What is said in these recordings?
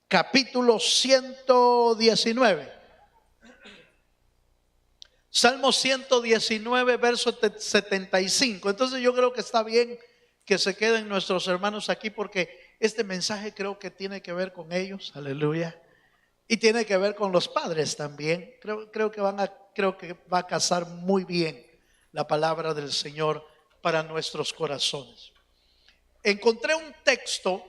capítulo 119. Salmo 119, verso 75. Entonces yo creo que está bien que se queden nuestros hermanos aquí, porque este mensaje creo que tiene que ver con ellos, aleluya, y tiene que ver con los padres también. Creo que va a casar muy bien la palabra del Señor para nuestros corazones. Encontré un texto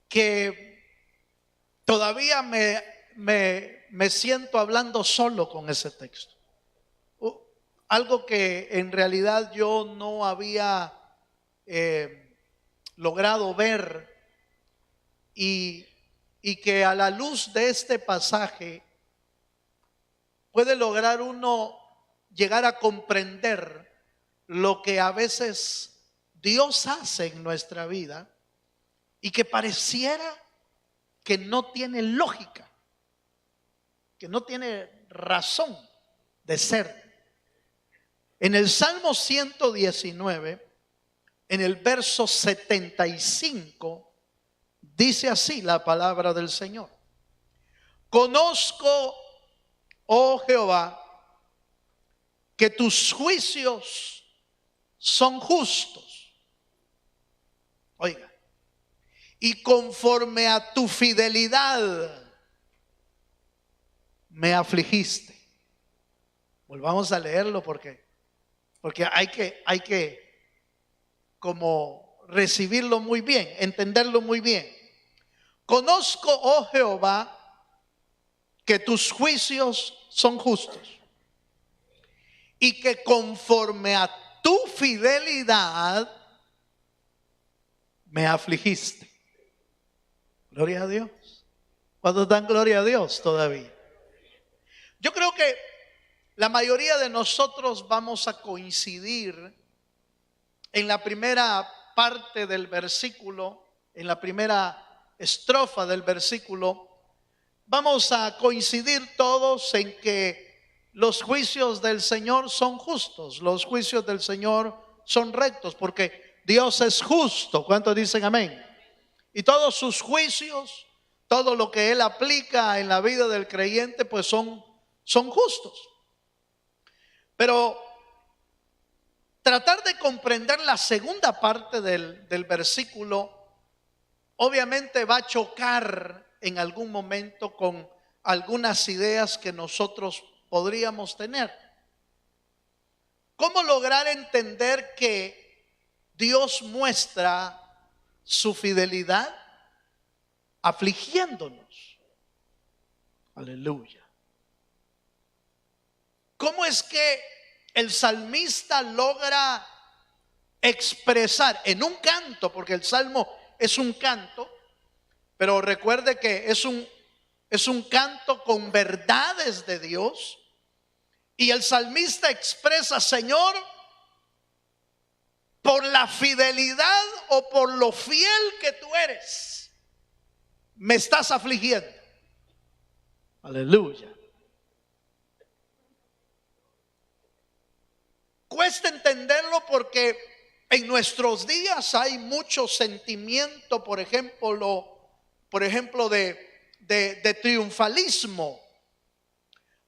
que todavía me siento hablando solo con ese texto. Algo que en realidad yo no había logrado ver, y que a la luz de este pasaje puede lograr uno llegar a comprender lo que a veces Dios hace en nuestra vida y que pareciera que no tiene lógica, que no tiene razón de ser. En el Salmo 119, en el verso 75, dice así la palabra del Señor: conozco, oh Jehová, que tus juicios son justos. Oiga, y conforme a tu fidelidad me afligiste. Volvamos a leerlo porque hay que como recibirlo muy bien, entenderlo muy bien. Conozco, oh Jehová, que tus juicios son justos y que conforme a tu fidelidad me afligiste. Gloria a Dios. ¿Cuántos dan gloria a Dios todavía? Yo creo que la mayoría de nosotros vamos a coincidir en la primera parte del versículo, en la primera estrofa del versículo. Vamos a coincidir todos en que los juicios del Señor son justos, los juicios del Señor son rectos, porque Dios es justo. ¿Cuántos dicen amén? Y todos sus juicios, todo lo que Él aplica en la vida del creyente, pues son justos. Pero tratar de comprender la segunda parte del versículo obviamente va a chocar en algún momento con algunas ideas que nosotros podríamos tener. ¿Cómo lograr entender que Dios muestra su fidelidad? Afligiéndonos. Aleluya. ¿Cómo es que el salmista logra expresar en un canto? Porque el salmo es un canto, pero recuerde que es un canto con verdades de Dios. Y el salmista expresa: Señor, por la fidelidad o por lo fiel que tú eres, me estás afligiendo. Aleluya. Cuesta entenderlo porque en nuestros días hay mucho sentimiento, por ejemplo, de triunfalismo.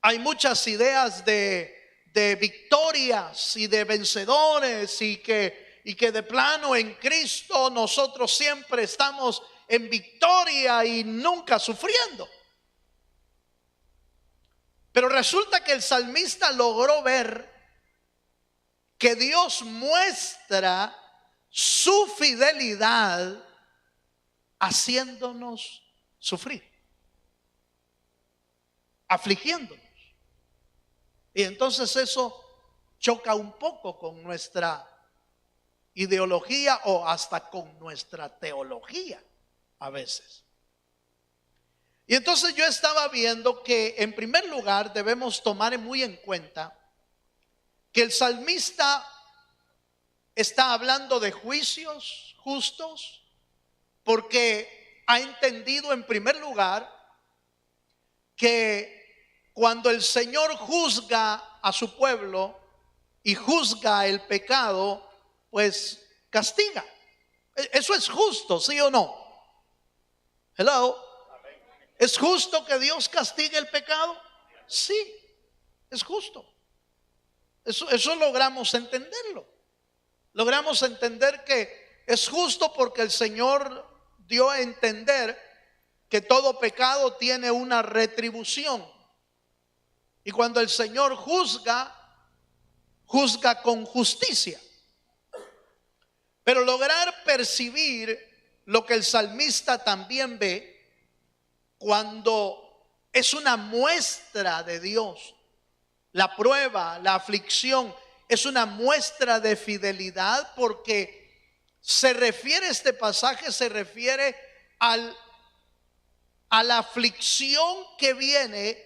Hay muchas ideas de victorias y de vencedores, y que de plano en Cristo nosotros siempre estamos en victoria y nunca sufriendo. Pero resulta que el salmista logró ver que Dios muestra su fidelidad haciéndonos sufrir, afligiéndonos. Y entonces eso choca un poco con nuestra ideología o hasta con nuestra teología a veces. Y entonces yo estaba viendo que en primer lugar debemos tomar muy en cuenta que el salmista está hablando de juicios justos porque ha entendido en primer lugar que cuando el Señor juzga a su pueblo y juzga el pecado, pues castiga. Eso es justo, ¿sí o no? Hello. ¿Es justo que Dios castigue el pecado? Sí, es justo. Eso logramos entenderlo. Logramos entender que es justo porque el Señor dio a entender que todo pecado tiene una retribución. Y cuando el Señor juzga, juzga con justicia. Pero lograr percibir lo que el salmista también ve cuando es una muestra de Dios. La prueba, la aflicción es una muestra de fidelidad, porque se refiere, este pasaje se refiere a la aflicción que viene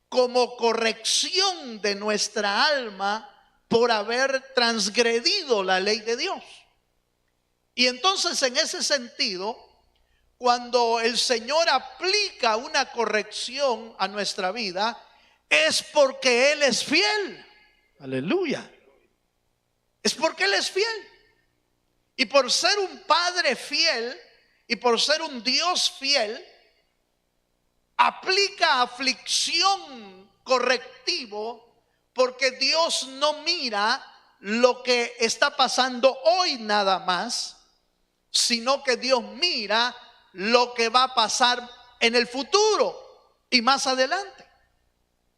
como corrección de nuestra alma por haber transgredido la ley de Dios. Y entonces, en ese sentido, cuando el Señor aplica una corrección a nuestra vida, es porque Él es fiel. Aleluya. Es porque Él es fiel. Y por ser un Padre fiel y por ser un Dios fiel, aplica aflicción correctivo, porque Dios no mira lo que está pasando hoy nada más, sino que Dios mira lo que va a pasar en el futuro y más adelante.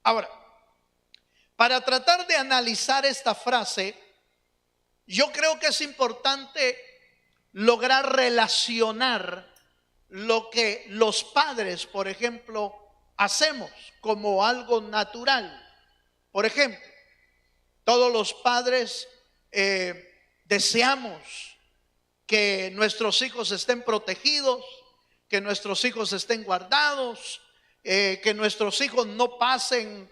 Ahora, para tratar de analizar esta frase, yo creo que es importante lograr relacionar lo que los padres, por ejemplo, hacemos como algo natural. Por ejemplo, todos los padres deseamos que nuestros hijos estén protegidos, que nuestros hijos estén guardados, que nuestros hijos no pasen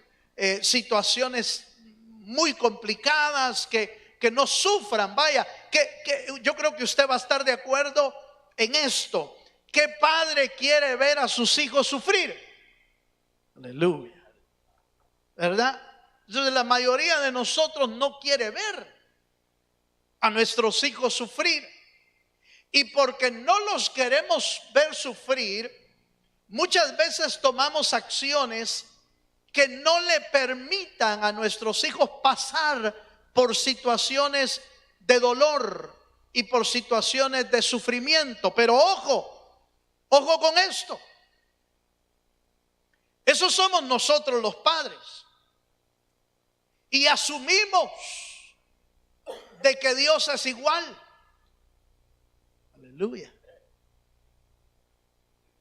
situaciones muy complicadas, que no sufran. Vaya, que yo creo que usted va a estar de acuerdo en esto. ¿Qué padre quiere ver a sus hijos sufrir? Aleluya. ¿Verdad? Entonces, la mayoría de nosotros no quiere ver a nuestros hijos sufrir. Y porque no los queremos ver sufrir, muchas veces tomamos acciones que no le permitan a nuestros hijos pasar por situaciones de dolor y por situaciones de sufrimiento. Pero ojo con esto. Esos somos nosotros los padres. Y asumimos de que Dios es igual. Aleluya.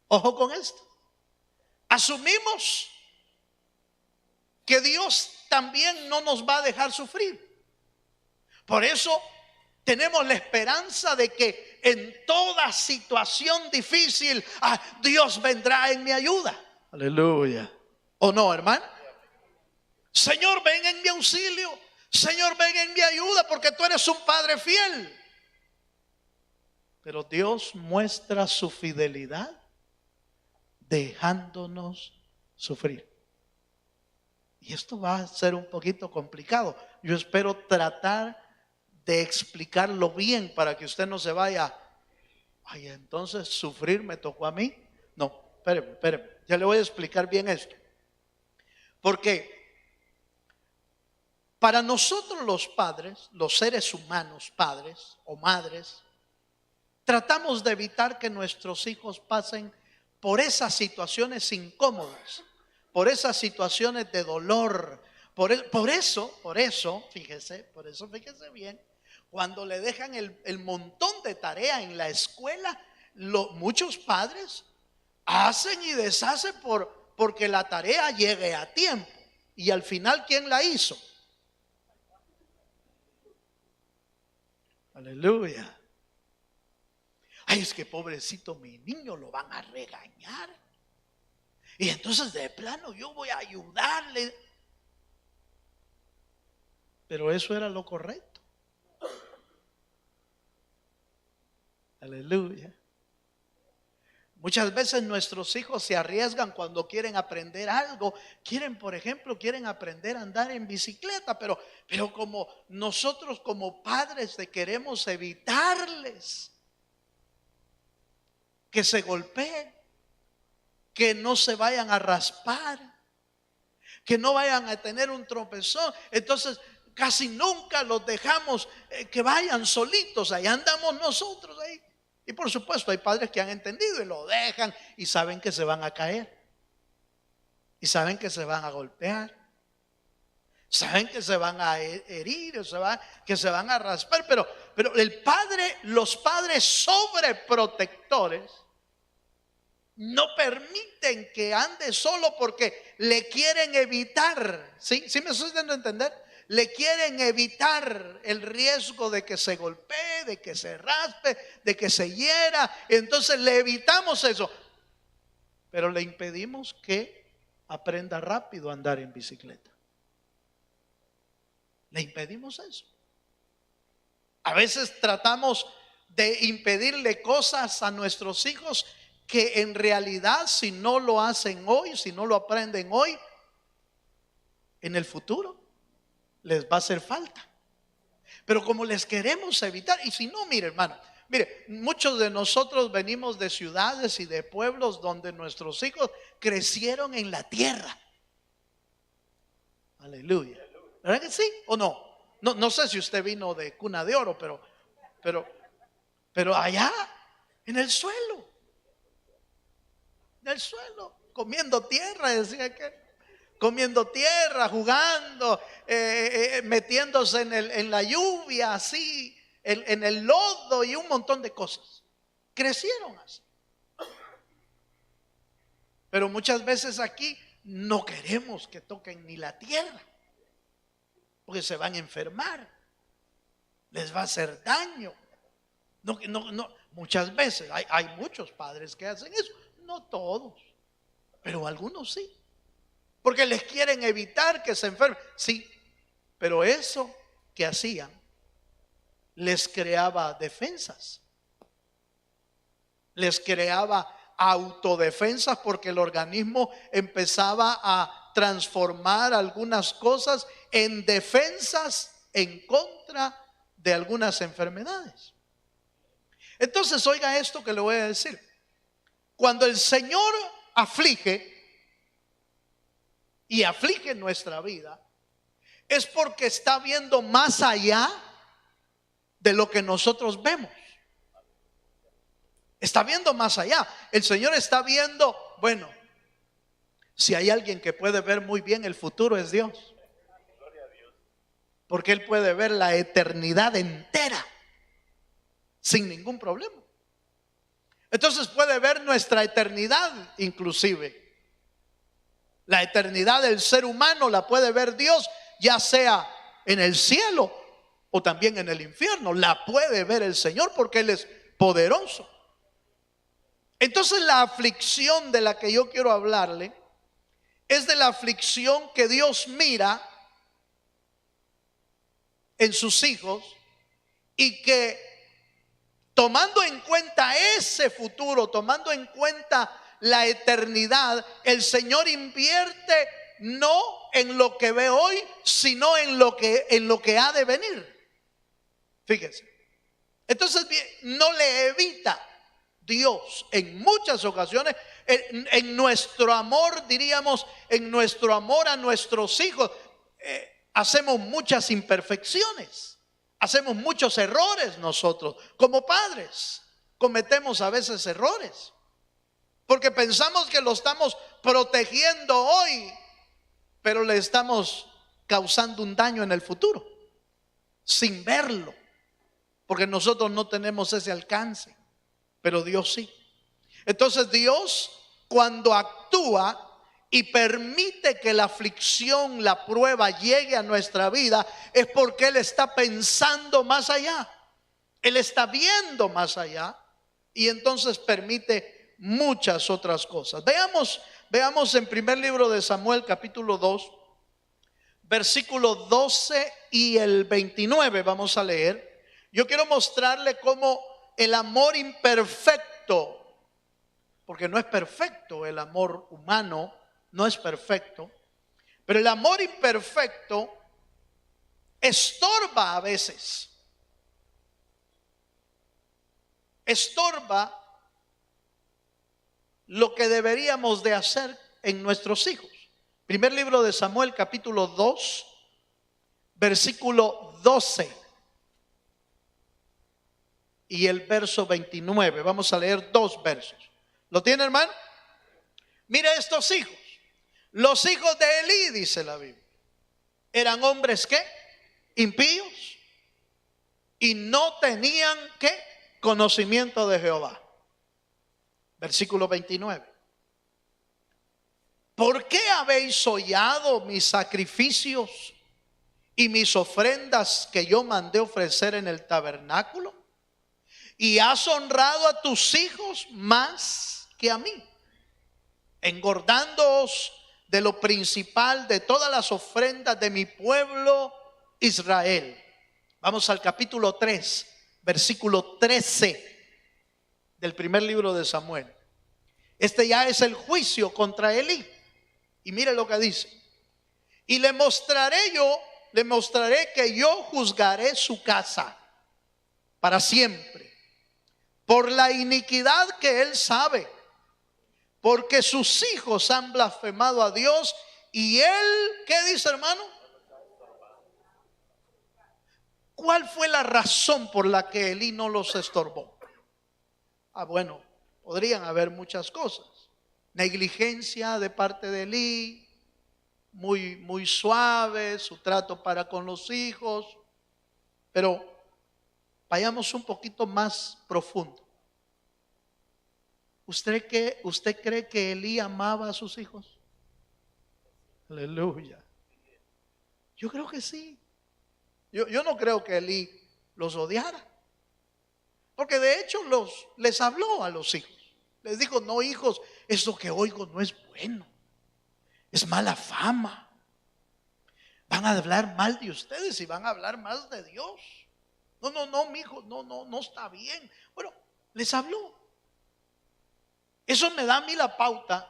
Ojo con esto. Asumimos que Dios también no nos va a dejar sufrir. Por eso tenemos la esperanza de que en toda situación difícil, Dios vendrá en mi ayuda. Aleluya. ¿O no, hermano? Señor, ven en mi auxilio. Señor, ven en mi ayuda, porque tú eres un Padre fiel. Pero Dios muestra su fidelidad dejándonos sufrir. Y esto va a ser un poquito complicado. Yo espero tratar de explicarlo bien para que usted no se vaya. Ay, entonces sufrir me tocó a mí. No, espéreme. Ya le voy a explicar bien esto. Porque para nosotros los padres, los seres humanos, padres o madres, tratamos de evitar que nuestros hijos pasen por esas situaciones incómodas, por esas situaciones de dolor. Por eso, fíjese bien, cuando le dejan el montón de tarea en la escuela, muchos padres hacen y deshacen porque la tarea llegue a tiempo. Y al final, ¿quién la hizo? Aleluya. Ay, es que pobrecito mi niño, lo van a regañar. Y entonces de plano yo voy a ayudarle. Pero eso era lo correcto. Aleluya. Muchas veces nuestros hijos se arriesgan cuando quieren aprender algo. Por ejemplo, quieren aprender a andar en bicicleta, pero como nosotros como padres queremos evitarles que se golpeen, que no se vayan a raspar, que no vayan a tener un tropezón. Entonces casi nunca los dejamos que vayan solitos, ahí andamos nosotros ahí. Y por supuesto hay padres que han entendido y lo dejan y saben que se van a caer, y saben que se van a golpear, saben que se van a herir, que se van a raspar, pero los padres sobreprotectores no permiten que ande solo porque le quieren evitar, ¿sí? ¿Sí me estoy dando a entender? Le quieren evitar el riesgo de que se golpee, de que se raspe, de que se hiera. Entonces le evitamos eso, pero le impedimos que aprenda rápido a andar en bicicleta. Le impedimos eso. A veces tratamos de impedirle cosas a nuestros hijos que en realidad, si no lo hacen hoy, si no lo aprenden hoy, en el futuro les va a hacer falta. Pero como les queremos evitar, y si no, mire hermano, mire, muchos de nosotros venimos de ciudades y de pueblos donde nuestros hijos crecieron en la tierra. Aleluya. ¿Verdad que sí o no? No sé si usted vino de cuna de oro, pero allá, en el suelo, comiendo tierra, decía que, comiendo tierra, jugando, metiéndose en la lluvia, así, en el lodo y un montón de cosas. Crecieron así. Pero muchas veces aquí no queremos que toquen ni la tierra, porque se van a enfermar, les va a hacer daño. No, muchas veces hay muchos padres que hacen eso, no todos, pero algunos sí, porque les quieren evitar que se enfermen. Sí, pero eso que hacían les creaba defensas, les creaba autodefensas, porque el organismo empezaba a transformar algunas cosas en defensas en contra de algunas enfermedades. Entonces oiga esto que le voy a decir. Cuando el Señor aflige y aflige nuestra vida, es porque está viendo más allá de lo que nosotros vemos. Está viendo más allá. El Señor está viendo, bueno, si hay alguien que puede ver muy bien el futuro es Dios, porque Él puede ver la eternidad entera sin ningún problema. Entonces puede ver nuestra eternidad, inclusive la eternidad del ser humano la puede ver Dios, ya sea en el cielo o también en el infierno. La puede ver el Señor porque Él es poderoso. Entonces la aflicción de la que yo quiero hablarle es de la aflicción que Dios mira en sus hijos, y que tomando en cuenta ese futuro, tomando en cuenta la eternidad, el Señor invierte no en lo que ve hoy, sino en lo que ha de venir. Fíjense. Entonces no le evita Dios en muchas ocasiones, en nuestro amor, diríamos, en nuestro amor a nuestros hijos, hacemos muchas imperfecciones, hacemos muchos errores nosotros como padres. Cometemos a veces errores porque pensamos que lo estamos protegiendo hoy, pero le estamos causando un daño en el futuro sin verlo, porque nosotros no tenemos ese alcance, pero Dios sí. Entonces Dios, cuando actúa y permite que la aflicción, la prueba llegue a nuestra vida, es porque Él está pensando más allá, Él está viendo más allá, y entonces permite muchas otras cosas. Veamos en primer libro de Samuel, capítulo 2, versículo 12 y el 29, vamos a leer. Yo quiero mostrarle cómo el amor imperfecto, porque no es perfecto el amor humano, no es perfecto, pero el amor imperfecto estorba a veces, estorba lo que deberíamos de hacer en nuestros hijos. Primer libro de Samuel, capítulo 2, versículo 12 y el verso 29. Vamos a leer dos versos. ¿Lo tiene, hermano? Mire estos hijos. Los hijos de Elí, dice la Biblia, eran hombres ¿qué? Impíos, y no tenían ¿qué? Conocimiento de Jehová. Versículo 29. ¿Por qué habéis hollado mis sacrificios y mis ofrendas que yo mandé ofrecer en el tabernáculo? Y has honrado a tus hijos más que a mí, engordándoos de lo principal de todas las ofrendas de mi pueblo Israel. Vamos al capítulo 3, versículo 13 del primer libro de Samuel. Este ya es el juicio contra Elí. Y mire lo que dice. Y le mostraré que yo juzgaré su casa para siempre, por la iniquidad que él sabe, porque sus hijos han blasfemado a Dios. Y él, ¿qué dice, hermano? ¿Cuál fue la razón por la que Elí no los estorbó? Bueno, podrían haber muchas cosas. Negligencia de parte de Elí, muy suave su trato para con los hijos. Pero vayamos un poquito más profundo. ¿Usted cree que Elí amaba a sus hijos? Aleluya. Yo creo que sí. Yo no creo que Elí los odiara, porque de hecho les habló a los hijos. Les dijo: no, hijos, esto que oigo no es bueno, es mala fama. Van a hablar mal de ustedes y van a hablar más de Dios. No, mi hijo, no está bien. Bueno, les habló. Eso me da a mí la pauta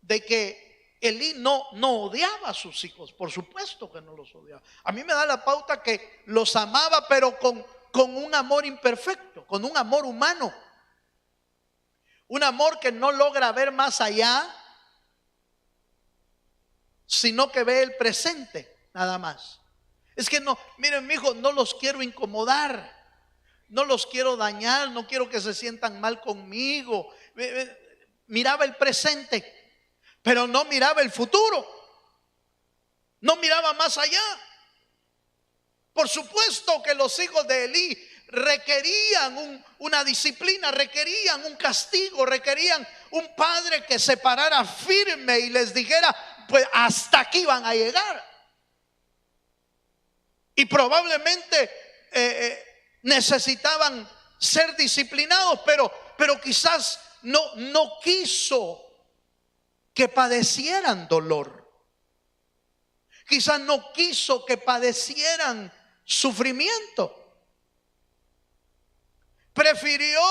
de que Elí no odiaba a sus hijos. Por supuesto que no los odiaba. A mí me da la pauta que los amaba, pero con un amor imperfecto, con un amor humano. Un amor que no logra ver más allá, sino que ve el presente, nada más. Es que no, miren, mi hijo, no los quiero incomodar, no los quiero dañar, no quiero que se sientan mal conmigo. Miraba el presente, pero no miraba el futuro, no miraba más allá. Por supuesto que los hijos de Elí requerían una disciplina, requerían un castigo, requerían un padre que se parara firme y les dijera: pues hasta aquí van a llegar. Y probablemente necesitaban ser disciplinados, pero quizás no quiso que padecieran dolor. Quizás no quiso que padecieran sufrimiento. Prefirió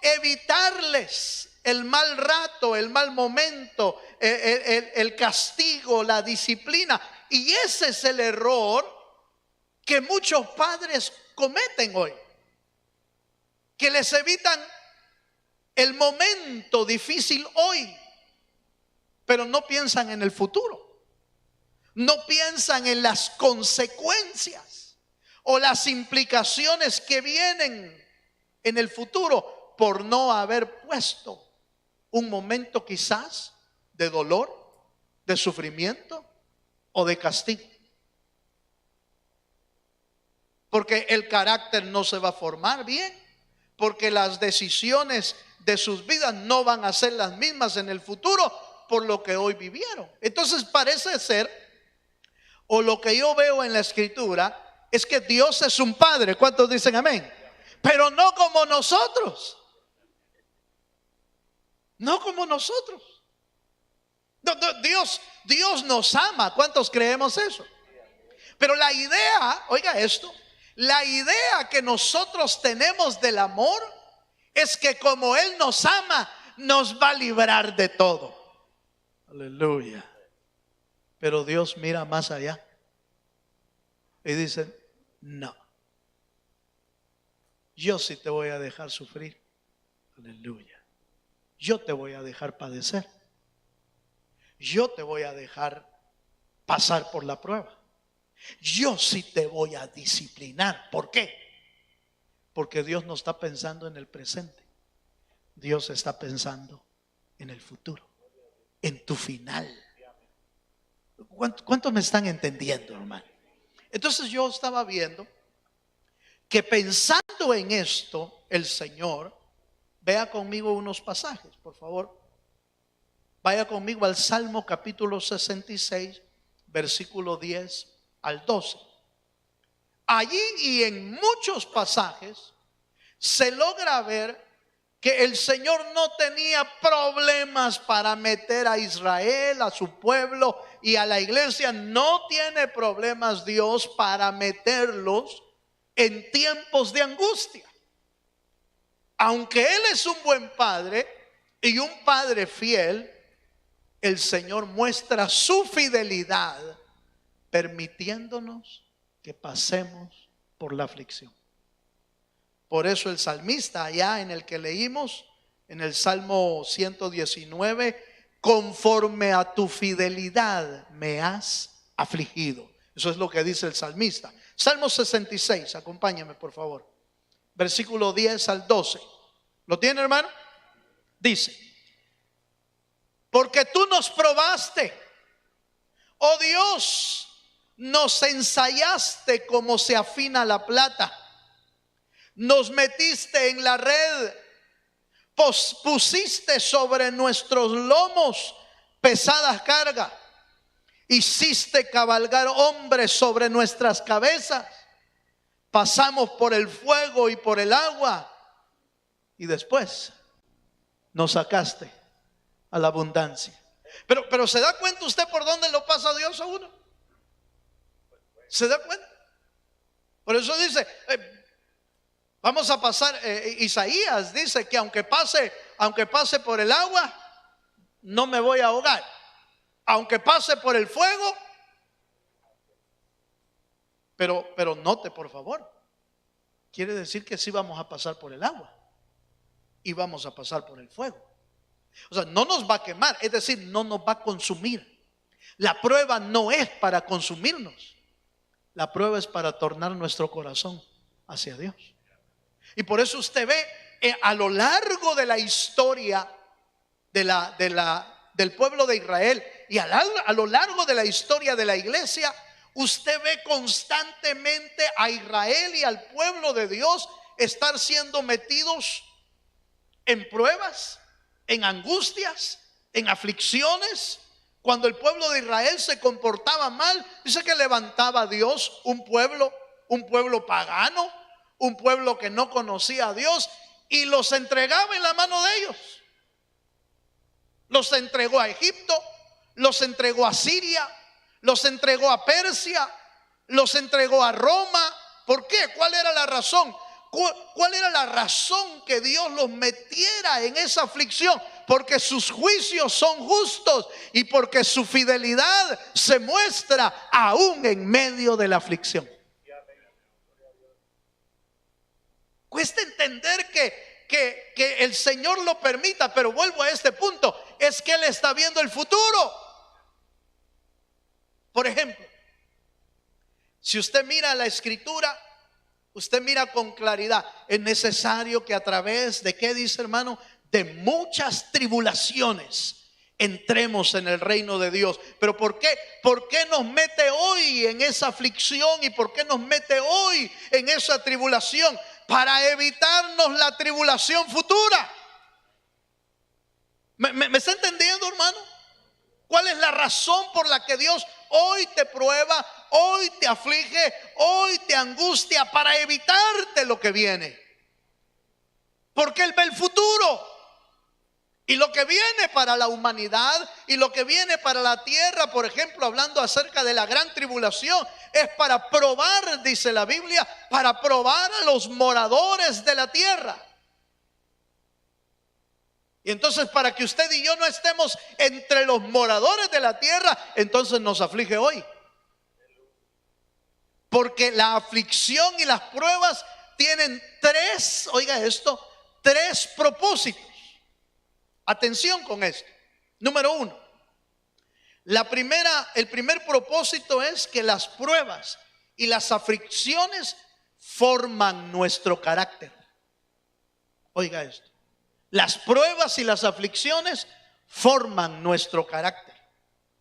evitarles el mal rato, el mal momento, el castigo, la disciplina. Y ese es el error que muchos padres cometen hoy, que les evitan el momento difícil hoy, pero no piensan en el futuro, no piensan en las consecuencias o las implicaciones que vienen en el futuro por no haber puesto un momento quizás de dolor, de sufrimiento o de castigo. Porque el carácter no se va a formar bien, porque las decisiones de sus vidas no van a ser las mismas en el futuro por lo que hoy vivieron. Entonces parece ser, o lo que yo veo en la escritura, es que Dios es un padre. ¿Cuántos dicen amén? Pero no como nosotros. No como nosotros. Dios nos ama. ¿Cuántos creemos eso? Pero la idea, oiga esto, la idea que nosotros tenemos del amor es que como Él nos ama, nos va a librar de todo. Aleluya. Pero Dios mira más allá y dice: no, yo sí te voy a dejar sufrir. Aleluya. yo te voy a dejar padecer. Yo te voy a dejar pasar por la prueba. Yo sí te voy a disciplinar. ¿Por qué? Porque Dios no está pensando en el presente. Dios está pensando en el futuro, en tu final. ¿Cuántos me están entendiendo, hermano? Entonces yo estaba viendo que pensando en esto, el Señor, vea conmigo unos pasajes, por favor. Vaya conmigo al Salmo capítulo 66, versículo 10 al 12. Allí y en muchos pasajes se logra ver que el Señor no tenía problemas para meter a Israel, a su pueblo y a la iglesia. No tiene problemas Dios para meterlos en tiempos de angustia. Aunque Él es un buen padre y un padre fiel, el Señor muestra su fidelidad permitiéndonos que pasemos por la aflicción. Por eso el salmista allá en el que leímos, en el Salmo 119, conforme a tu fidelidad me has afligido. Eso es lo que dice el salmista. Salmo 66, acompáñame por favor. Versículo 10 al 12. ¿Lo tiene, hermano? Dice: porque tú nos probaste, oh Dios, nos ensayaste como se afina la plata. Nos metiste en la red, pusiste sobre nuestros lomos pesadas cargas. Hiciste cabalgar hombres sobre nuestras cabezas. Pasamos por el fuego y por el agua, y después nos sacaste a la abundancia. Pero ¿se da cuenta usted por dónde lo pasa Dios a uno? ¿Se da cuenta? Por eso dice, vamos a pasar, Isaías dice que aunque pase por el agua, no me voy a ahogar. Aunque pase por el fuego, pero note por favor, quiere decir que sí vamos a pasar por el agua y vamos a pasar por el fuego. O sea, no nos va a quemar, es decir, no nos va a consumir. La prueba no es para consumirnos. La prueba es para tornar nuestro corazón hacia Dios. Y por eso usted ve a lo largo de la historia del pueblo de Israel y a lo largo de la historia de la iglesia, usted ve constantemente a Israel y al pueblo de Dios estar siendo metidos en pruebas, en angustias, en aflicciones. Cuando el pueblo de Israel se comportaba mal, dice que levantaba a Dios un pueblo pagano, un pueblo que no conocía a Dios, y los entregaba en la mano de ellos. Los entregó a Egipto, los entregó a Siria, los entregó a Persia, los entregó a Roma. ¿Por qué? ¿Cuál era la razón? ¿Cuál era la razón que Dios los metiera en esa aflicción? Porque sus juicios son justos y porque su fidelidad se muestra aún en medio de la aflicción. Cuesta entender que el Señor lo permita, pero vuelvo a este punto, es que Él está viendo el futuro. Por ejemplo, si usted mira la Escritura, usted mira con claridad, es necesario que a través de, ¿qué dice, hermano? De muchas tribulaciones entremos en el reino de Dios. Pero ¿por qué? ¿Por qué nos mete hoy en esa aflicción y por qué nos mete hoy en esa tribulación? Para evitarnos la tribulación futura. ¿Me está entendiendo, hermano? ¿Cuál es la razón por la que Dios hoy te prueba, hoy te aflige, hoy te angustia? Para evitarte lo que viene. Porque Él ve el futuro. Y lo que viene para la humanidad y lo que viene para la tierra, por ejemplo, hablando acerca de la gran tribulación, es para probar, dice la Biblia, para probar a los moradores de la tierra. Y entonces, para que usted y yo no estemos entre los moradores de la tierra, entonces nos aflige hoy. Porque la aflicción y las pruebas tienen tres, oiga esto, tres propósitos. Atención con esto. Número uno, el primer propósito es que las pruebas y las aflicciones forman nuestro carácter. Oiga esto. Las pruebas y las aflicciones forman nuestro carácter.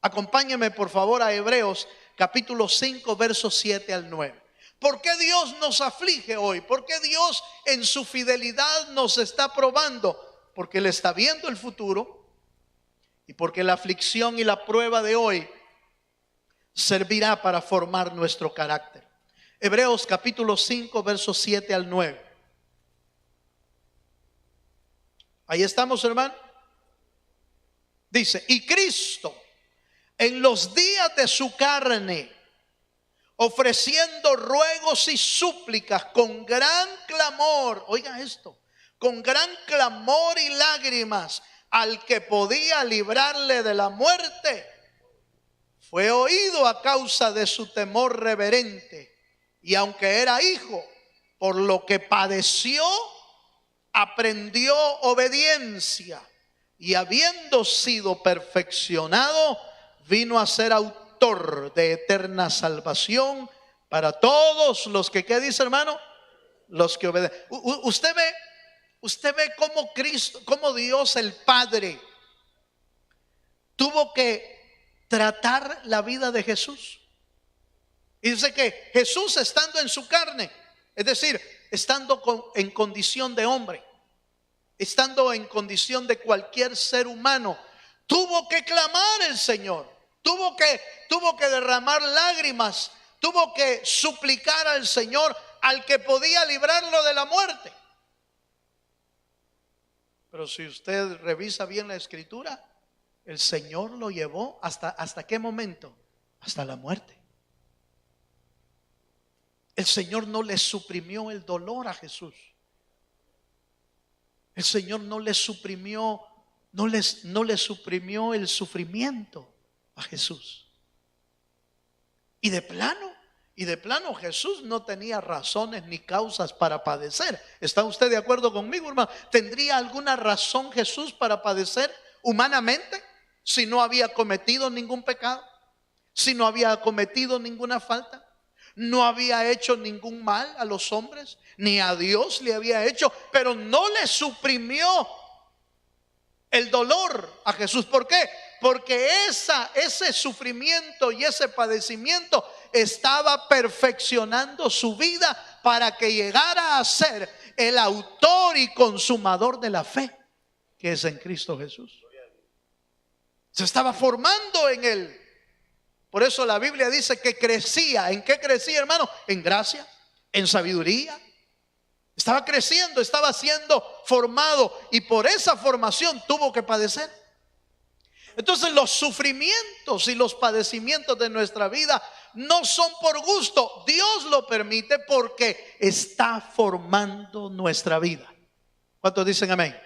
Acompáñeme por favor a Hebreos capítulo 5 versos 7 al 9. ¿Por qué Dios nos aflige hoy? ¿Por qué Dios en su fidelidad nos está probando? Porque Él está viendo el futuro y porque la aflicción y la prueba de hoy servirá para formar nuestro carácter. Hebreos capítulo 5 versos 7 al 9. Ahí estamos, hermano. Dice, y Cristo en los días de su carne, ofreciendo ruegos y súplicas con gran clamor, oiga esto, con gran clamor y lágrimas al que podía librarle de la muerte, fue oído a causa de su temor reverente, y aunque era hijo, por lo que padeció, aprendió obediencia, y habiendo sido perfeccionado, vino a ser autor de eterna salvación para todos los que, ¿qué dice, hermano? Los que obedecen. Usted ve cómo Cristo, cómo Dios el Padre tuvo que tratar la vida de Jesús. Y dice que Jesús, estando en su carne, es decir, estando en condición de hombre, estando en condición de cualquier ser humano, tuvo que clamar el Señor, tuvo que derramar lágrimas, tuvo que suplicar al Señor, al que podía librarlo de la muerte. Pero si usted revisa bien la escritura, el Señor lo llevó ¿hasta qué momento? Hasta la muerte. El Señor no le suprimió el dolor a Jesús. El Señor no le suprimió el sufrimiento a Jesús. Y de plano Jesús no tenía razones ni causas para padecer. ¿Está usted de acuerdo conmigo, hermano? ¿Tendría alguna razón Jesús para padecer humanamente si no había cometido ningún pecado? Si no había cometido ninguna falta, no había hecho ningún mal a los hombres, ni a Dios le había hecho, pero no le suprimió el dolor a Jesús. ¿Por qué? Porque ese sufrimiento y ese padecimiento estaba perfeccionando su vida para que llegara a ser el autor y consumador de la fe, que es en Cristo Jesús. Se estaba formando en él. Por eso la Biblia dice que crecía. ¿En qué crecía, hermano? En gracia, en sabiduría. Estaba creciendo, estaba siendo formado, y por esa formación tuvo que padecer. Entonces los sufrimientos y los padecimientos de nuestra vida no son por gusto. Dios lo permite porque está formando nuestra vida. ¿Cuántos dicen amén?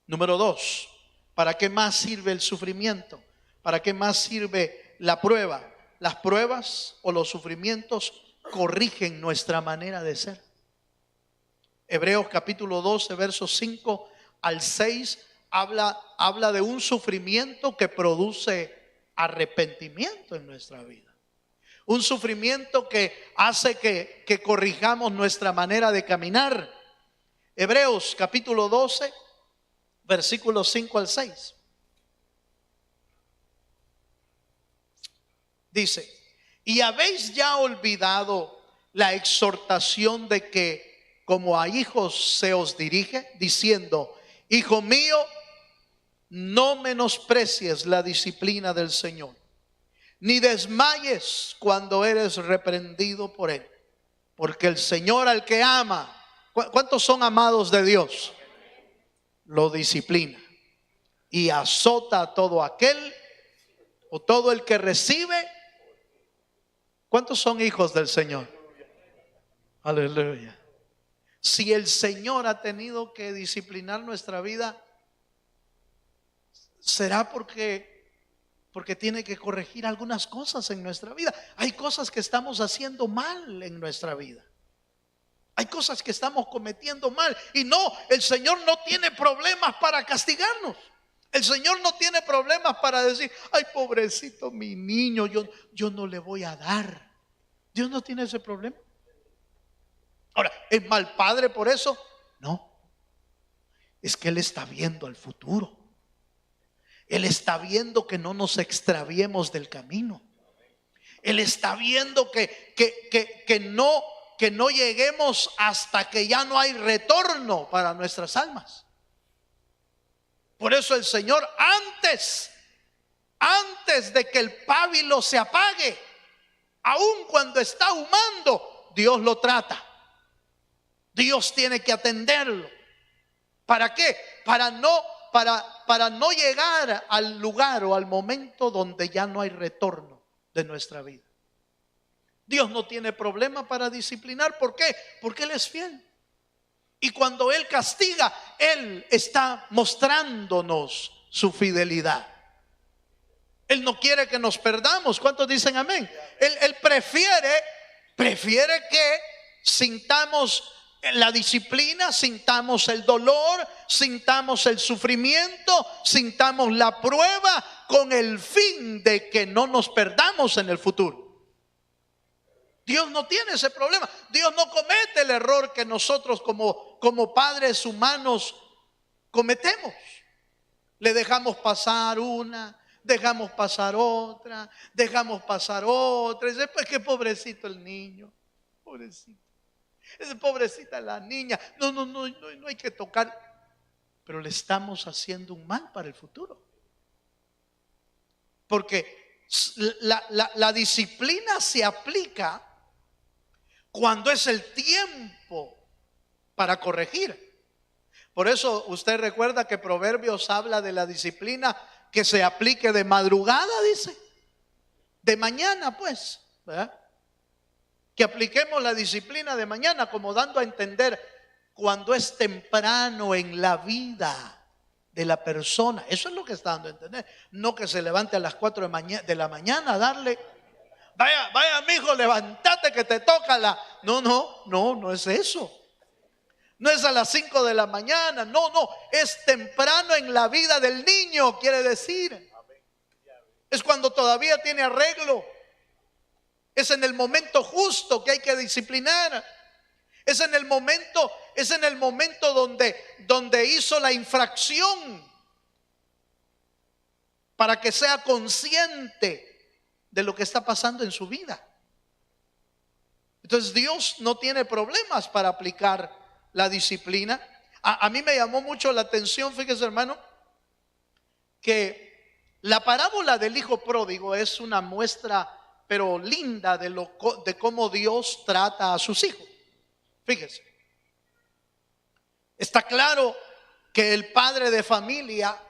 Número 2, ¿para qué más sirve el sufrimiento? ¿Para qué más sirve la prueba? Las pruebas o los sufrimientos corrigen nuestra manera de ser. Hebreos capítulo 12 versos 5 al 6 habla de un sufrimiento que produce arrepentimiento en nuestra vida. Un sufrimiento que hace que corrijamos nuestra manera de caminar. Hebreos capítulo 12 versículos 5 al 6. Dice: y habéis ya olvidado la exhortación de que como a hijos se os dirige, diciendo: hijo mío, no menosprecies la disciplina del Señor, ni desmayes cuando eres reprendido por Él, porque el Señor al que ama, ¿cuántos son amados de Dios? Lo disciplina y azota a todo aquel o todo el que recibe. ¿Cuántos son hijos del Señor? Aleluya. Si el Señor ha tenido que disciplinar nuestra vida, será porque tiene que corregir algunas cosas en nuestra vida. Hay cosas que estamos haciendo mal en nuestra vida. Hay cosas que estamos cometiendo mal. Y no, el Señor no tiene problemas para castigarnos. El Señor no tiene problemas para decir, ay, pobrecito mi niño, yo no le voy a dar. Dios no tiene ese problema. Ahora, ¿es mal padre por eso? No. Es que Él está viendo al futuro. Él está viendo que no nos extraviemos del camino. Él está viendo que no lleguemos hasta que ya no hay retorno para nuestras almas. Por eso el Señor antes de que el pábilo se apague, aun cuando está humando, Dios lo trata. Dios tiene que atenderlo. ¿Para qué? Para no llegar al lugar o al momento donde ya no hay retorno de nuestra vida. Dios no tiene problema para disciplinar. ¿Por qué? Porque Él es fiel. Y cuando Él castiga, Él está mostrándonos su fidelidad. Él no quiere que nos perdamos. ¿Cuántos dicen amén? Él prefiere que sintamos la disciplina, sintamos el dolor, sintamos el sufrimiento, sintamos la prueba, con el fin de que no nos perdamos en el futuro. Dios no tiene ese problema. Dios no comete el error que nosotros como padres humanos cometemos. Le dejamos pasar una, dejamos pasar otra, dejamos pasar otra. Y después, qué pobrecito el niño, pobrecito. Es pobrecita la niña. No hay que tocar. Pero le estamos haciendo un mal para el futuro. Porque la disciplina se aplica cuando es el tiempo para corregir. Por eso usted recuerda que Proverbios habla de la disciplina que se aplique de madrugada, dice. De mañana, pues, ¿verdad? Que apliquemos la disciplina de mañana, como dando a entender cuando es temprano en la vida de la persona. Eso es lo que está dando a entender. No que se levante a las 4 de la mañana a darle, vaya mijo, levántate que te toca la. No es eso. No es a las 5 de la mañana, no, es temprano en la vida del niño, quiere decir. Es cuando todavía tiene arreglo. Es en el momento justo que hay que disciplinar. Es en el momento donde hizo la infracción, para que sea consciente de lo que está pasando en su vida. Entonces Dios no tiene problemas para aplicar la disciplina. A mí me llamó mucho la atención, fíjese hermano, que la parábola del hijo pródigo es una muestra pero linda de cómo Dios trata a sus hijos. Fíjese, está claro que el padre de familia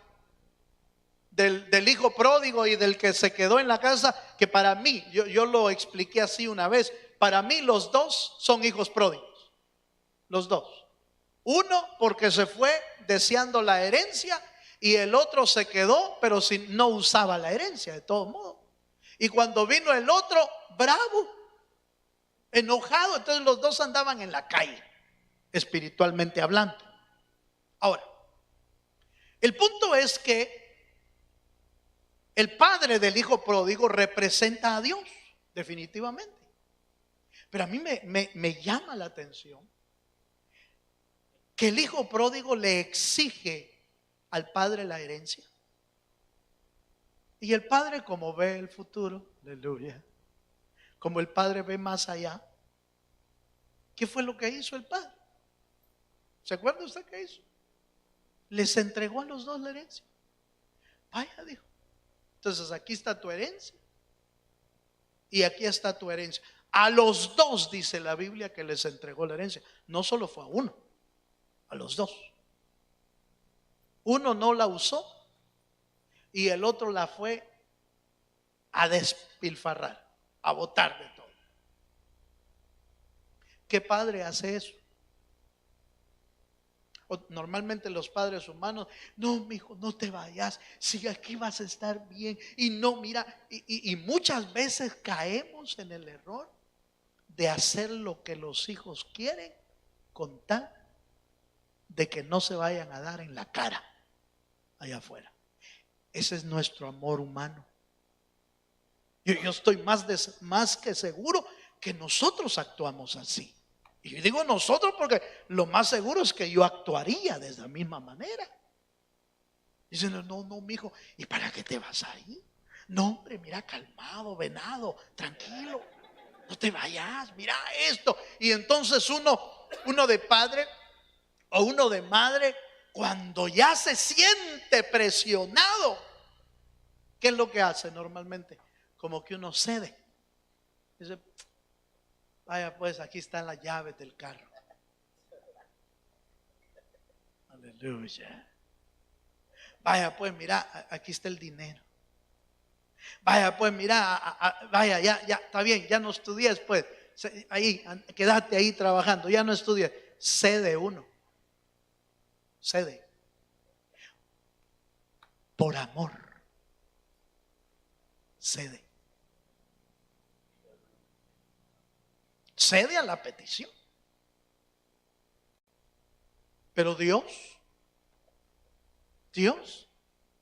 del hijo pródigo y del que se quedó en la casa, que para mí, yo lo expliqué así una vez, para mí los dos son hijos pródigos, los dos. Uno porque se fue deseando la herencia, y el otro se quedó pero no usaba la herencia de todos modos. Y cuando vino el otro, bravo, enojado, entonces los dos andaban en la calle, espiritualmente hablando. Ahora, el punto es que el padre del hijo pródigo representa a Dios, definitivamente. Pero a mí me llama la atención que el hijo pródigo le exige al padre la herencia. Y el padre, como ve el futuro, aleluya, como el padre ve más allá, ¿qué fue lo que hizo el padre? ¿Se acuerda usted qué hizo? Les entregó a los dos la herencia. Vaya, dijo, entonces aquí está tu herencia y aquí está tu herencia. A los dos dice la Biblia que les entregó la herencia. No solo fue a uno, a los dos. Uno no la usó y el otro la fue a despilfarrar, a botar de todo. ¿Qué padre hace eso? Normalmente los padres humanos, no, mi hijo, no te vayas, si aquí vas a estar bien. Y no, mira, y muchas veces caemos en el error de hacer lo que los hijos quieren con tal de que no se vayan a dar en la cara allá afuera. Ese es nuestro amor humano. Yo estoy más que seguro que nosotros actuamos así. Y yo digo nosotros porque lo más seguro es que yo actuaría de esa misma manera. Dicen, no, mijo, ¿y para qué te vas ahí? No, hombre, mira, calmado, venado, tranquilo, no te vayas, mira esto. Y entonces uno de padre o uno de madre, cuando ya se siente presionado, ¿qué es lo que hace normalmente? Como que uno cede. Dice, vaya pues, aquí están las llaves del carro. Aleluya. Vaya pues, mira, aquí está el dinero. Vaya pues, mira, vaya, ya, está bien, ya no estudies pues. Ahí, quédate ahí trabajando, ya no estudies. Cede uno. Cede. Por amor. Cede. Cede a la petición. Pero Dios,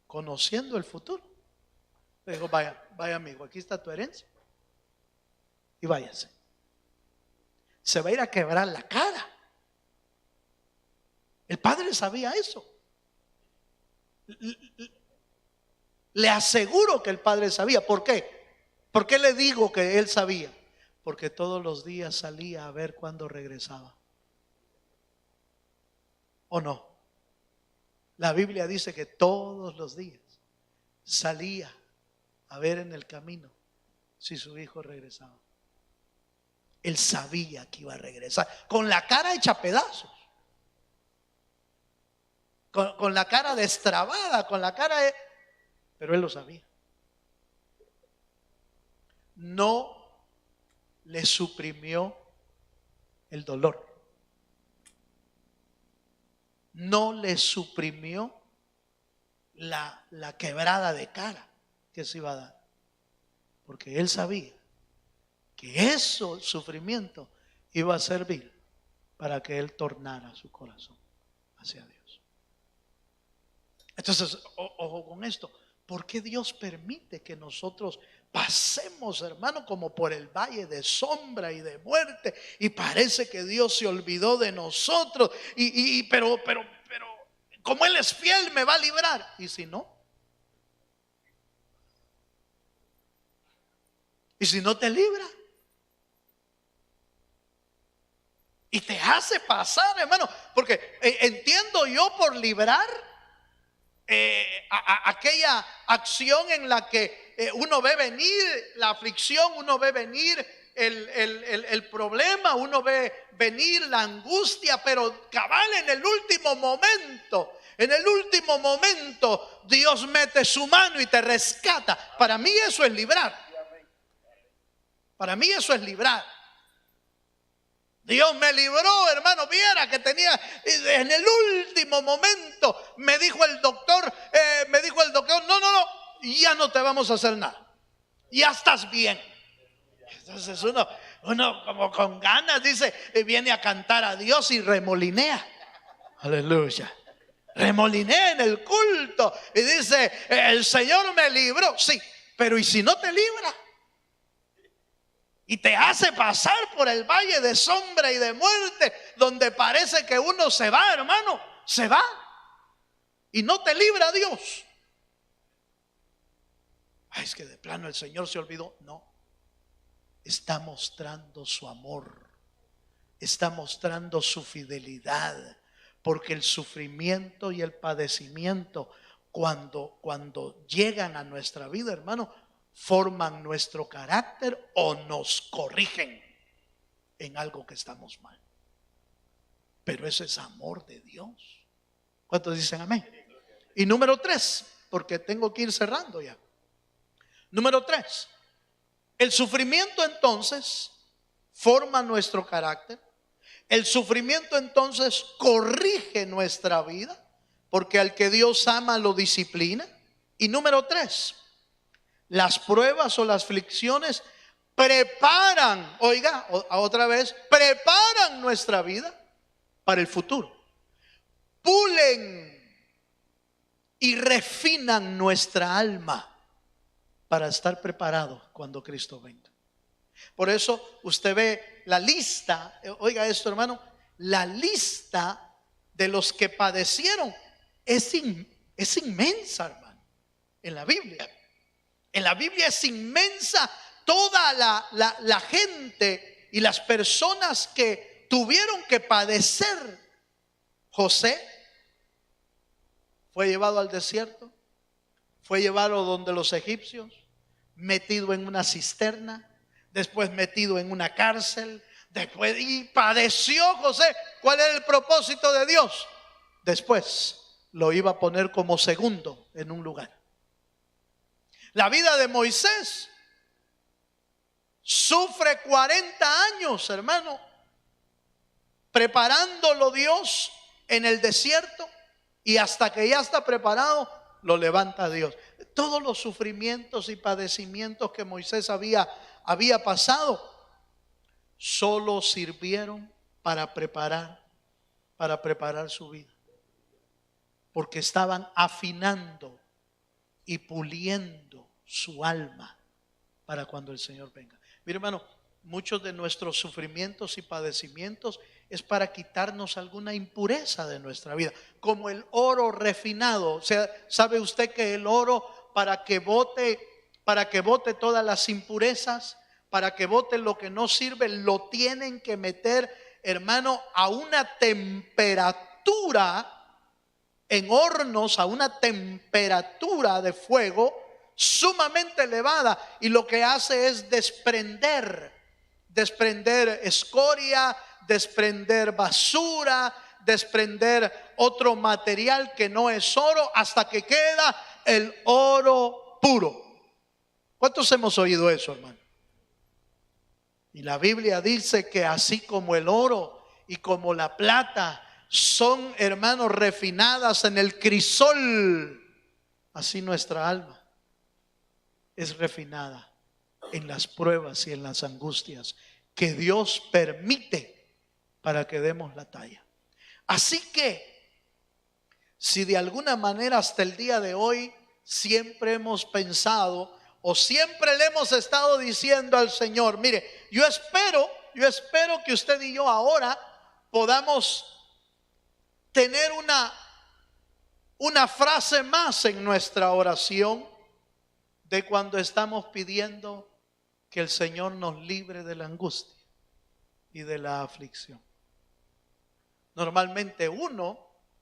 conociendo el futuro, le dijo, vaya amigo, aquí está tu herencia. Y váyase. Se va a ir a quebrar la cara. El padre sabía eso. Le aseguro que el padre sabía. ¿Por qué? ¿Por qué le digo que él sabía? Porque todos los días salía a ver cuándo regresaba. ¿O no? La Biblia dice que todos los días salía a ver en el camino si su hijo regresaba. Él sabía que iba a regresar, con la cara hecha pedazos, con la cara destrabada, pero él lo sabía. No le suprimió el dolor. No le suprimió la quebrada de cara que se iba a dar. Porque él sabía que ese sufrimiento iba a servir para que él tornara su corazón hacia Dios. Entonces, ojo con esto. ¿Por qué Dios permite que nosotros pasemos, hermano, como por el valle de sombra y de muerte? Y parece que Dios se olvidó de nosotros. Pero como Él es fiel, me va a librar. ¿Y si no? ¿Y si no te libra? Y te hace pasar, hermano, porque entiendo yo por librar aquella acción en la que uno ve venir la aflicción, uno ve venir el problema, uno ve venir la angustia, pero cabal en el último momento, Dios mete su mano y te rescata. Para mí eso es librar. Para mí eso es librar. Dios me libró, hermano, viera que tenía, en el último momento me dijo el doctor, no, ya no te vamos a hacer nada, ya estás bien. Entonces uno como con ganas dice, viene a cantar a Dios y remolinea, aleluya, remolinea en el culto y dice, el Señor me libró, sí, pero ¿y si no te libra? Y te hace pasar por el valle de sombra y de muerte, donde parece que uno se va, hermano, se va. Y no te libra Dios. Ay, es que de plano el Señor se olvidó. No. Está mostrando su amor. Está mostrando su fidelidad. Porque el sufrimiento y el padecimiento, cuando llegan a nuestra vida, hermano, forman nuestro carácter o nos corrigen en algo que estamos mal. Pero eso es amor de Dios. ¿Cuántos dicen amén? Y número 3, porque tengo que ir cerrando ya. Número 3, el sufrimiento entonces forma nuestro carácter. El sufrimiento entonces corrige nuestra vida, porque al que Dios ama lo disciplina. Y número 3, las pruebas o las aflicciones preparan, oiga, otra vez, preparan nuestra vida para el futuro. Pulen y refinan nuestra alma para estar preparados cuando Cristo venga. Por eso usted ve la lista, oiga esto hermano, la lista de los que padecieron es inmensa, hermano, en la Biblia. En la Biblia es inmensa toda la gente y las personas que tuvieron que padecer. José fue llevado al desierto, fue llevado donde los egipcios, metido en una cisterna, después metido en una cárcel, después y padeció José. ¿Cuál era el propósito de Dios? Después lo iba a poner como segundo en un lugar. La vida de Moisés sufre 40 años, hermano, preparándolo Dios en el desierto, y hasta que ya está preparado lo levanta Dios. Todos los sufrimientos y padecimientos que Moisés había pasado solo sirvieron para preparar su vida, porque estaban afinando y puliendo su alma para cuando el Señor venga. Mire hermano, muchos de nuestros sufrimientos y padecimientos es para quitarnos alguna impureza de nuestra vida, como el oro refinado. O sea, ¿sabe usted que el oro para que bote todas las impurezas, para que bote lo que no sirve, lo tienen que meter, hermano, a una temperatura en hornos, a una temperatura de fuego sumamente elevada, y lo que hace es desprender escoria, desprender basura, desprender otro material que no es oro, hasta que queda el oro puro. ¿Cuántos hemos oído eso, hermano? Y la Biblia dice que así como el oro y como la plata son, hermanos, refinadas en el crisol, así nuestra alma es refinada en las pruebas y en las angustias que Dios permite para que demos la talla. Así que, si de alguna manera hasta el día de hoy siempre hemos pensado o siempre le hemos estado diciendo al Señor, mire, yo espero que usted y yo ahora podamos tener una frase más en nuestra oración de cuando estamos pidiendo que el Señor nos libre de la angustia y de la aflicción. Normalmente uno,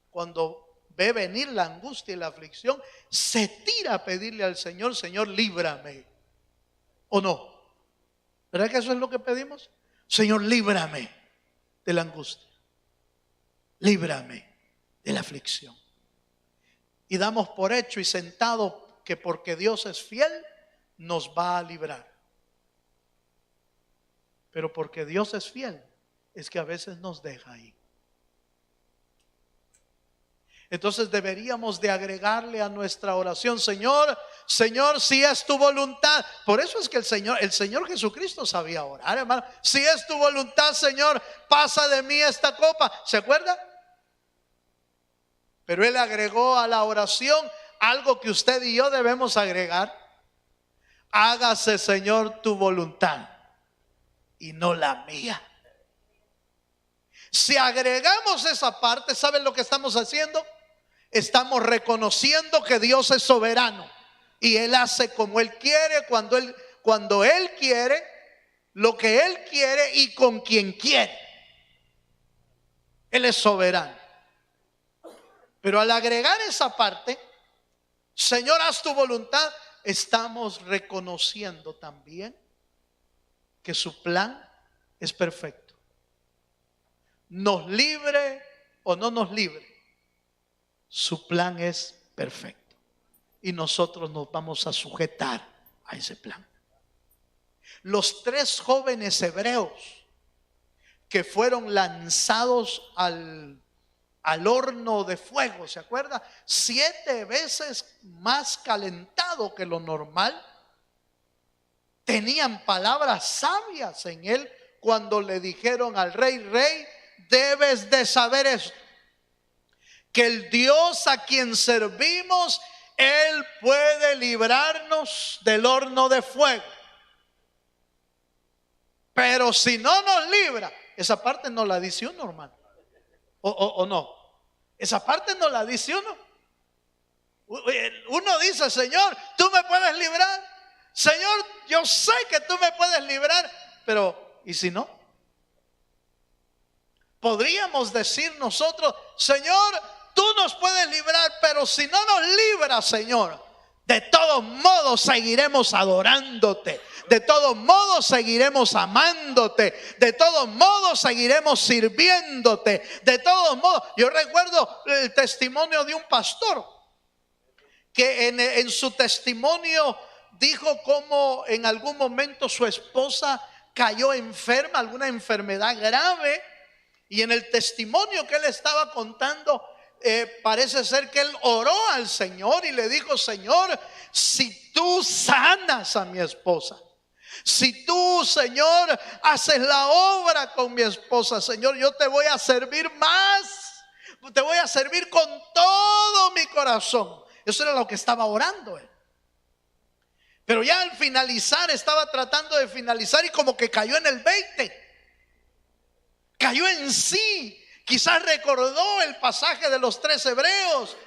cuando ve venir la angustia y la aflicción, se tira a pedirle al Señor, Señor, líbrame. ¿O no? ¿Verdad que eso es lo que pedimos? Señor, líbrame de la angustia, líbrame de la aflicción. Y damos por hecho y sentado que porque Dios es fiel, nos va a librar. Pero porque Dios es fiel, es que a veces nos deja ahí. Entonces deberíamos de agregarle a nuestra oración, Señor, si es tu voluntad. Por eso es que el Señor Jesucristo sabía orar, hermano. Si es tu voluntad, Señor, pasa de mí esta copa. ¿Se acuerda? Pero Él agregó a la oración algo que usted y yo debemos agregar. Hágase, Señor, tu voluntad y no la mía. Si agregamos esa parte, ¿saben lo que estamos haciendo? Estamos reconociendo que Dios es soberano y Él hace como Él quiere, cuando Él quiere, lo que Él quiere y con quien quiere. Él es soberano. Pero al agregar esa parte, Señor, haz tu voluntad, estamos reconociendo también que su plan es perfecto. Nos libre o no nos libre, su plan es perfecto. Y nosotros nos vamos a sujetar a ese plan. Los 3 jóvenes hebreos que fueron lanzados al horno de fuego, ¿se acuerda? 7 veces más calentado que lo normal. Tenían palabras sabias en él cuando le dijeron al rey: debes de saber esto, que el Dios a quien servimos, Él puede librarnos del horno de fuego. Pero si no nos libra, esa parte no la dice uno, hermano. O no. Esa parte no la dice uno. Uno dice: Señor, tú me puedes librar. Señor, yo sé que tú me puedes librar. Pero, ¿y si no? Podríamos decir nosotros: Señor, tú nos puedes librar, pero si no nos libras, Señor, de todos modos seguiremos adorándote, de todos modos seguiremos amándote, de todos modos seguiremos sirviéndote, de todos modos. Yo recuerdo el testimonio de un pastor que en su testimonio dijo cómo en algún momento su esposa cayó enferma, alguna enfermedad grave, y en el testimonio que él estaba contando, parece ser que él oró al Señor y le dijo: Señor, si tú sanas a mi esposa, si tú, Señor, haces la obra con mi esposa, Señor, yo te voy a servir más, te voy a servir con todo mi corazón. Eso era lo que estaba orando él. Pero ya al finalizar, estaba tratando de finalizar y como que cayó en el 20. Cayó en sí. Quizás recordó el pasaje de los 3 hebreos.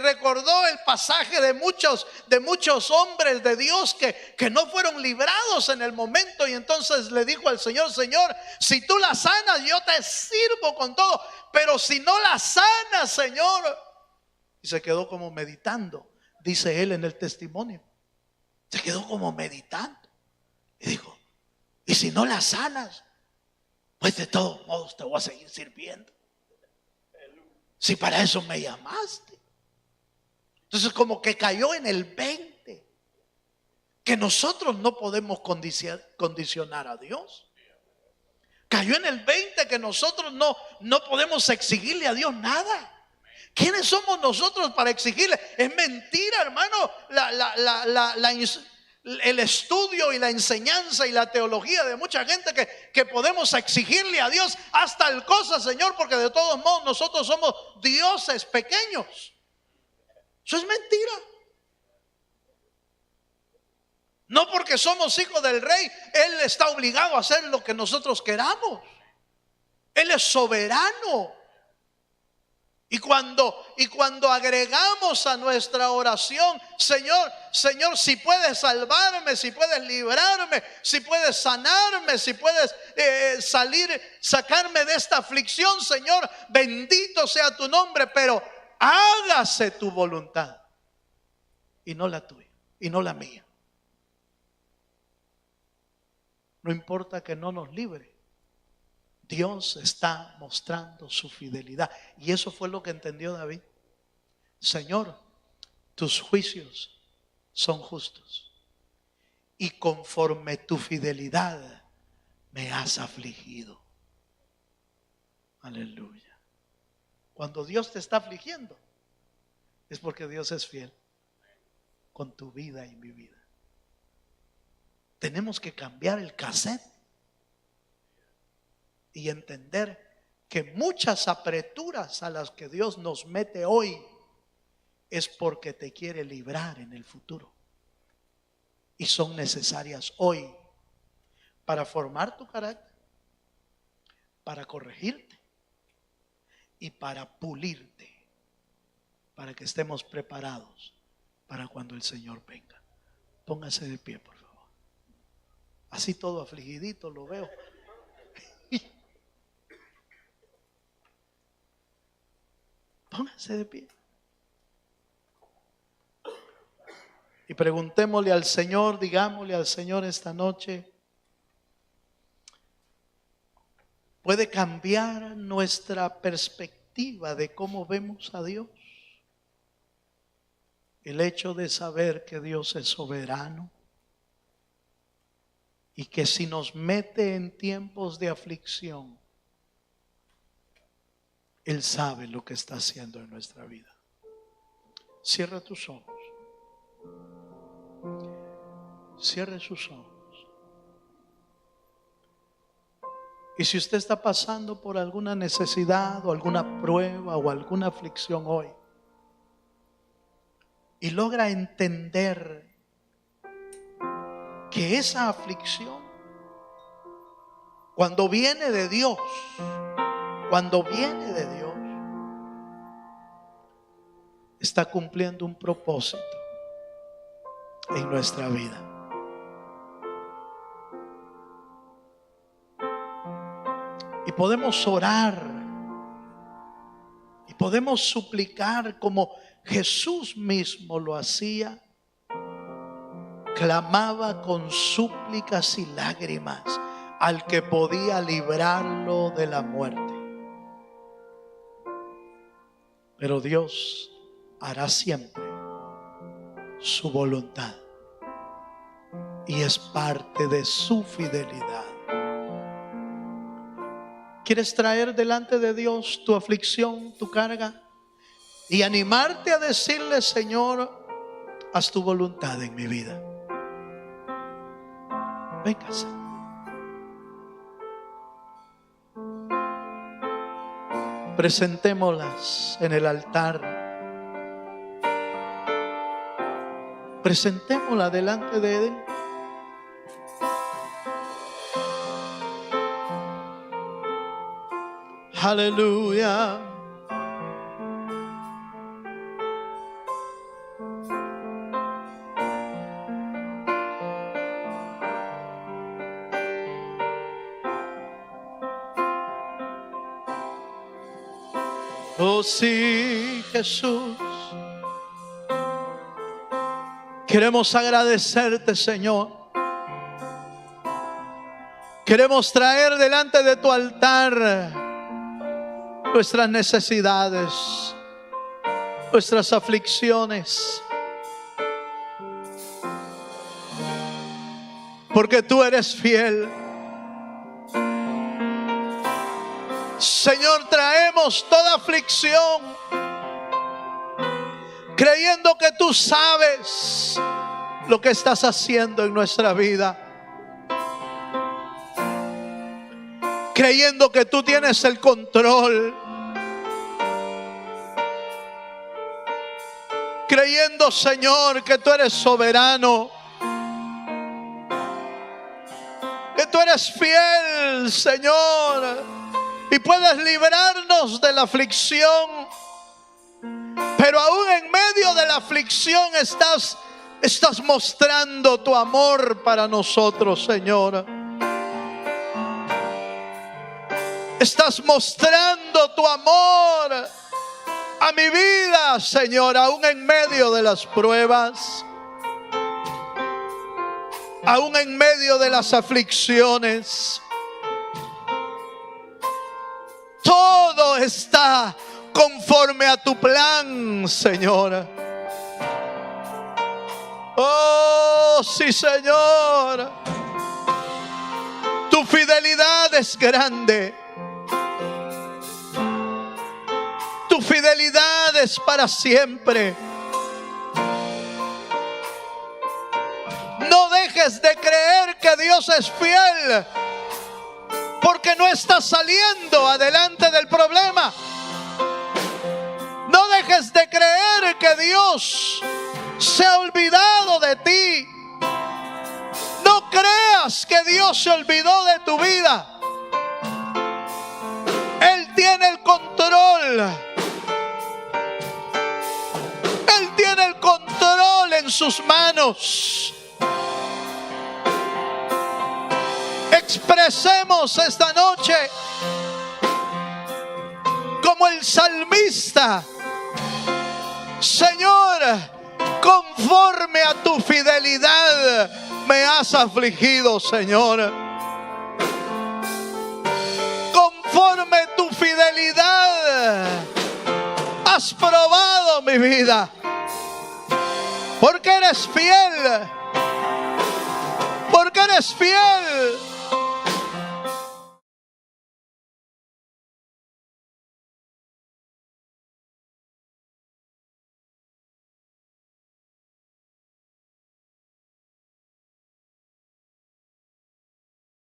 Recordó el pasaje de muchos hombres de Dios que no fueron librados en el momento. Y entonces le dijo al Señor: Señor, si tú la sanas, yo te sirvo con todo. Pero si no la sanas, Señor. Y se quedó como meditando, dice él en el testimonio. Se quedó como meditando y dijo: y si no la sanas, pues de todos modos te voy a seguir sirviendo, si para eso me llamaste. Entonces como que cayó en el 20, que nosotros no podemos condicionar a Dios. Cayó en el 20 que nosotros no podemos exigirle a Dios nada. ¿Quiénes somos nosotros para exigirle? Es mentira, hermano, el estudio y la enseñanza y la teología de mucha gente que podemos exigirle a Dios hasta el cosa, Señor, porque de todos modos nosotros somos dioses pequeños. Eso es mentira. No porque somos hijos del rey, Él está obligado a hacer lo que nosotros queramos. Él es soberano. Y cuando agregamos a nuestra oración: Señor, si puedes salvarme, si puedes librarme, si puedes sanarme, si puedes sacarme de esta aflicción, Señor, bendito sea tu nombre, pero hágase tu voluntad y no la tuya y no la mía. No importa que no nos libre, Dios está mostrando su fidelidad. Y eso fue lo que entendió David. Señor, tus juicios son justos, y conforme tu fidelidad me has afligido. Aleluya. Cuando Dios te está afligiendo, es porque Dios es fiel con tu vida y mi vida. Tenemos que cambiar el cassette y entender que muchas apreturas a las que Dios nos mete hoy es porque te quiere librar en el futuro, y son necesarias hoy para formar tu carácter, para corregirte y para pulirte, para que estemos preparados para cuando el Señor venga. Póngase de pie, por favor. Así todo afligidito lo veo. Póngase de pie y preguntémosle al Señor, digámosle al Señor esta noche: ¿puede cambiar nuestra perspectiva de cómo vemos a Dios el hecho de saber que Dios es soberano y que si nos mete en tiempos de aflicción, Él sabe lo que está haciendo en nuestra vida? Cierra tus ojos. Cierre sus ojos Y si usted está pasando por alguna necesidad o alguna prueba o alguna aflicción hoy, y logra entender que esa aflicción, cuando viene de Dios, está cumpliendo un propósito en nuestra vida. Y podemos orar y podemos suplicar como Jesús mismo lo hacía. Clamaba con súplicas y lágrimas al que podía librarlo de la muerte. Pero Dios hará siempre su voluntad y es parte de su fidelidad. ¿Quieres traer delante de Dios tu aflicción, tu carga? Y animarte a decirle: Señor, haz tu voluntad en mi vida. Véngase. Presentémoslas en el altar. Presentémosla delante de Él. Aleluya. Oh sí, Jesús. Queremos agradecerte, Señor. Queremos traer delante de tu altar nuestras necesidades, nuestras aflicciones, porque tú eres fiel. Señor, traemos toda aflicción, creyendo que tú sabes lo que estás haciendo en nuestra vida, creyendo que tú tienes el control, creyendo, Señor, que tú eres soberano, que tú eres fiel, Señor, y puedes librarnos de la aflicción. Pero aún en medio de la aflicción estás mostrando tu amor para nosotros, Señor. Estás mostrando tu amor a mi vida, Señor, aún en medio de las pruebas, aún en medio de las aflicciones. Todo está conforme a tu plan, Señor. Oh, sí, Señor. Tu fidelidad es grande. Tu fidelidad es para siempre. No dejes de creer que Dios es fiel, porque no estás saliendo adelante del problema. No dejes de creer que Dios se ha olvidado de ti. No creas que Dios se olvidó de tu vida. Él tiene el control. Él tiene el control en sus manos. Expresemos esta noche como el salmista: Señor, conforme a tu fidelidad me has afligido, Señor. Conforme a tu fidelidad has probado mi vida, porque eres fiel, porque eres fiel.